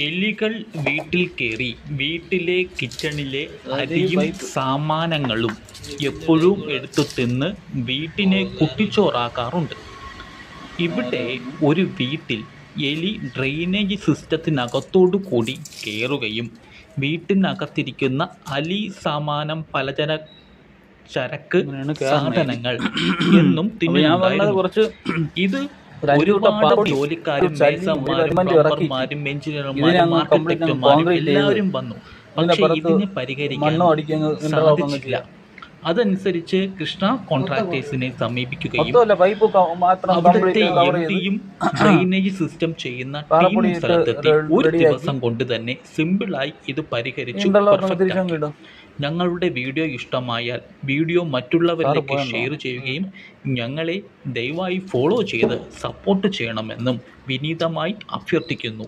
എലികൾ വീട്ടിൽ കയറി വീട്ടിലെ കിച്ചണിലെ അരിയും സാമാനങ്ങളും എപ്പോഴും എടുത്തു തിന്ന് വീട്ടിനെ കുട്ടിച്ചോറാക്കാറുണ്ട്. ഇവിടെ ഒരു വീട്ടിൽ എലി ഡ്രെയിനേജ് സിസ്റ്റത്തിനകത്തോടു കൂടി കയറുകയും വീട്ടിനകത്തിരിക്കുന്ന അലി സാമാനം ചരക്ക് സാധനങ്ങൾ എന്നും തിന്നുണ്ടായിരുന്നു. ഇത് ഒരുപാട് ജോലിക്കാരും മേസന്മാരും പ്ലംബർമാരും എഞ്ചിനീയർമാരും ആർക്കിടെക്റ്റുമാരും എല്ലാവരും വന്നു. പക്ഷെ ഇതിനെ പരിഹരിക്കാൻ സാധിച്ചില്ല. അതനുസരിച്ച് കൃഷ്ണ കോൺട്രാക്ടേഴ്സിനെ സമീപിക്കുകയും അവിടുത്തെ എംഡിയും ഡ്രെയിനേജ് സിസ്റ്റം ചെയ്യുന്ന ടീമും സ്ഥലത്തെത്തി ഒരു ദിവസം കൊണ്ട് തന്നെ സിമ്പിളായി ഇത് പരിഹരിച്ചു. ഞങ്ങളുടെ വീഡിയോ ഇഷ്ടമായാൽ വീഡിയോ മറ്റുള്ളവരിലേക്ക് ഷെയർ ചെയ്യുകയും ഞങ്ങളെ ദയവായി ഫോളോ ചെയ്ത് സപ്പോർട്ട് ചെയ്യണമെന്നും വിനീതമായി അഭ്യർത്ഥിക്കുന്നു.